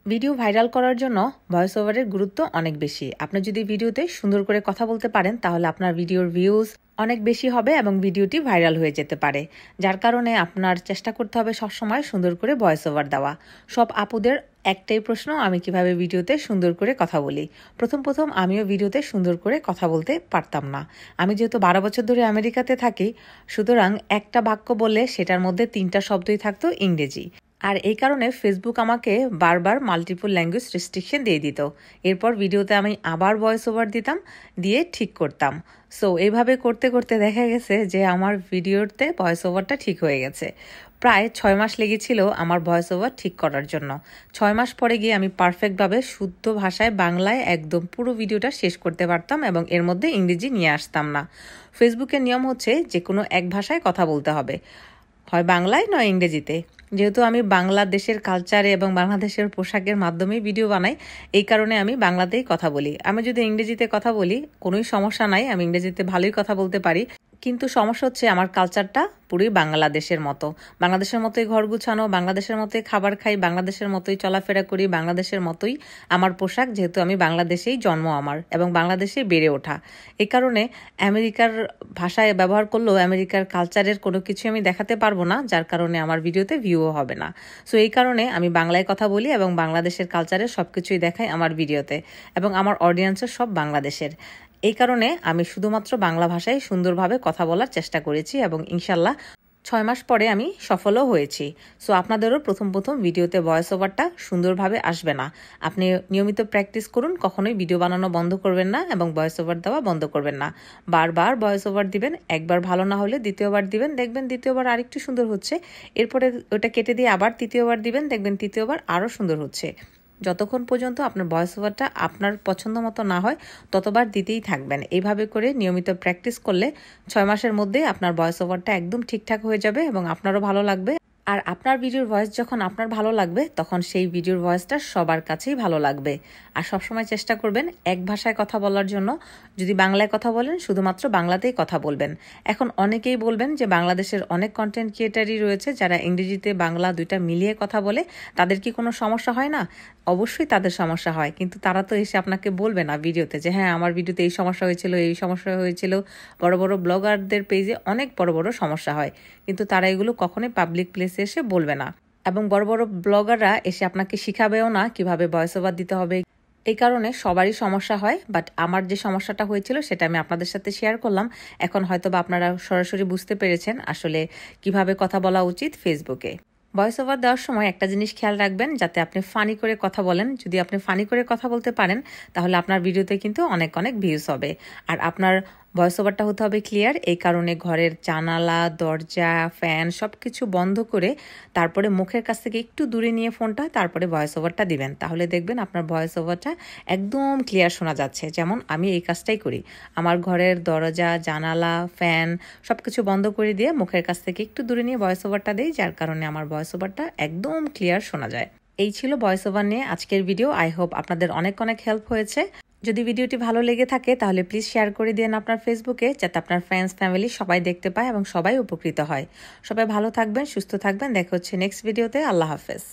Video viral করার জন্য voice ওভারের গুরুত্ব অনেক বেশি। আপনি যদি ভিডিওতে সুন্দর করে কথা বলতে পারেন তাহলে আপনার ভিডিওর ভিউজ অনেক বেশি হবে এবং ভিডিওটি ভাইরাল হয়ে যেতে পারে। যার কারণে আপনার চেষ্টা করতে হবে সবসময় সুন্দর করে ভয়েস ওভার দেওয়া। সব আপুদের একটাই প্রশ্ন, আমি কিভাবে ভিডিওতে সুন্দর করে কথা বলি। প্রথম আমিও ভিডিওতে সুন্দর করে কথা বলতে পারতাম না। আমি যেহেতু 12 বছর ধরে আমেরিকাতে থাকি, সুতরাং একটা বাক্য বললে সেটার মধ্যে 3টা শব্দই থাকতো ইংরেজি। আর এই কারণে ফেসবুক আমাকে বারবার মাল্টিপল ল্যাঙ্গুয়েজ রেস্ট্রিকশন দিয়ে দিত। এরপর ভিডিওতে আমি আবার ভয়েস ওভার দিতাম, দিয়ে ঠিক করতাম। সো এইভাবে করতে করতে দেখা গেছে যে আমার ভিডিওতে ভয়েস ওভারটা ঠিক হয়ে গেছে। প্রায় 6 মাস লেগেছিল আমার ভয়েস ওভার ঠিক করার জন্য। 6 মাস পরে গিয়ে আমি পারফেক্টভাবে শুদ্ধ ভাষায় বাংলায় একদম পুরো ভিডিওটা শেষ করতে পারতাম এবং এর মধ্যে ইংরেজি নিয়ে আসতাম না। ফেসবুকের নিয়ম হচ্ছে যে কোনো এক ভাষায় কথা বলতে হবে, হয় বাংলায় নয় ইংরেজিতে। যেহেতু আমি বাংলাদেশের কালচারে এবং বাংলাদেশের পোশাকের মাধ্যমে ভিডিও বানাই, এই কারণে আমি বাংলাতেই কথা বলি। আমি যদি ইংরেজিতে কথা বলি কোনোই সমস্যা নাই, আমি ইংরেজিতে ভালোই কথা বলতে পারি। কিন্তু সমস্যা হচ্ছে আমার কালচারটা পুরোই বাংলাদেশের মতো। বাংলাদেশের মতোই ঘর গুছানো, বাংলাদেশের মতোই খাবার খাই, বাংলাদেশের মতোই চলাফেরা করি, বাংলাদেশের মতোই আমার পোশাক, যেহেতু আমি বাংলাদেশেই জন্ম আমার এবং বাংলাদেশেই বেড়ে ওঠা। এই কারণে আমেরিকার ভাষায় ব্যবহার করলেও আমেরিকার কালচারের কোনো কিছু আমি দেখাতে পারবো না, যার কারণে আমার ভিডিওতে ভিউও হবে না। সো এই কারণে আমি বাংলায় কথা বলি এবং বাংলাদেশের কালচারের সব কিছুই দেখাই আমার ভিডিওতে, এবং আমার অডিয়েন্সও সব বাংলাদেশের। এই কারণে আমি শুধুমাত্র বাংলা ভাষায় সুন্দরভাবে কথা বলার চেষ্টা করেছি এবং ইনশাল্লাহ 6 মাস পরে আমি সফলও হয়েছি। সো আপনাদেরও প্রথম ভিডিওতে ভয়েস ওভারটা সুন্দরভাবে আসবে না। আপনি নিয়মিত প্র্যাকটিস করুন, কখনোই ভিডিও বানানো বন্ধ করবেন না এবং ভয়েস ওভার দেওয়া বন্ধ করবেন না। বারবার ভয়েস ওভার দিবেন, একবার ভালো না হলে দ্বিতীয়বার দিবেন, দেখবেন দ্বিতীয়বার আরেকটু সুন্দর হচ্ছে। এরপরে ওটা কেটে দিয়ে আবার তৃতীয়বার দিবেন, দেখবেন তৃতীয়বার আরও সুন্দর হচ্ছে। যতক্ষণ পর্যন্ত আপনার ভয়েস ওভারটা আপনার পছন্দ মতো না হয় ততবার দিতেই থাকবেন। এইভাবে করে নিয়মিত প্র্যাকটিস করলে 6 মাসের মধ্যেই আপনার ভয়েস ওভারটা একদম ঠিকঠাক হয়ে যাবে এবং আপনারও ভালো লাগবে। আর আপনার ভিডিওর ভয়েস যখন আপনার ভালো লাগবে তখন সেই ভিডিওর ভয়েসটা সবার কাছেই ভালো লাগবে। আর সবসময় চেষ্টা করবেন এক ভাষায় কথা বলার জন্য। যদি বাংলায় কথা বলেন শুধুমাত্র বাংলাতেই কথা বলবেন। এখন অনেকেই বলবেন যে বাংলাদেশের অনেক কন্টেন্ট ক্রিয়েটারই রয়েছে যারা ইংরেজিতে বাংলা দুইটা মিলিয়ে কথা বলে, তাদের কি কোনো সমস্যা হয় না? অবশ্যই তাদের সমস্যা হয়, কিন্তু তারা তো এসে আপনাকে বলবে না ভিডিওতে যে হ্যাঁ আমার ভিডিওতে এই সমস্যা হয়েছিল, এই সমস্যা হয়েছিল। বড় বড় ব্লগারদের পেজে অনেক বড় বড় সমস্যা হয়, কিন্তু তারা এগুলো কখনোই পাবলিক প্লেসে এসে বলবে না। এবং বড় বড় ব্লগাররা এসে আপনাকে শিখাবেও না কিভাবে ভয়েস ওভার দিতে হবে। এই কারণে সবারই সমস্যা হয়, বাট আমার যে সমস্যাটা হয়েছিল সেটা আমি আপনাদের সাথে শেয়ার করলাম। এখন হয়তো বা আপনারা সরাসরি বুঝতে পেরেছেন আসলে কিভাবে কথা বলা উচিত ফেসবুকে। ভয়েস ওভার দেওয়ার সময় একটা জিনিস খেয়াল রাখবেন, যাতে আপনি ফানি করে কথা বলেন। যদি আপনি ফানি করে কথা বলতে পারেন তাহলে আপনার ভিডিওতে কিন্তু অনেক অনেক ভিউজ হবে। আর আপনার ভয়েস ওভারটা হতে হবে ক্লিয়ার। এই কারণে ঘরের জানালা, দরজা, ফ্যান সব কিছু বন্ধ করে তারপরে মুখের কাছ থেকে একটু দূরে নিয়ে ফোনটা, তারপরে ভয়েস ওভারটা দিবেন। তাহলে দেখবেন আপনার ভয়েস ওভারটা একদম ক্লিয়ার শোনা যাচ্ছে। যেমন আমি এই কাজটাই করি, আমার ঘরের দরজা, জানালা, ফ্যান সব কিছু বন্ধ করে দিয়ে মুখের কাছ থেকে একটু দূরে নিয়ে ভয়েস ওভারটা দিই, যার কারণে আমার ভয়েস ওভারটা একদম ক্লিয়ার শোনা যায়। এই ছিল ভয়েস ওভার নিয়ে আজকের ভিডিও। আই হোপ আপনাদের অনেক অনেক হেল্প হয়েছে। যদি ভিডিওটি ভালো লেগে থাকে তাহলে প্লিজ শেয়ার করে দিন আপনার ফেসবুকে, যাতে আপনার ফ্রেন্ডস, ফ্যামিলি সবাই দেখতে পায় এবং সবাই উপকৃত হয়। সবাই ভালো থাকবেন, সুস্থ থাকবেন। দেখা হচ্ছে নেক্সট ভিডিওতে। আল্লাহ হাফেজ।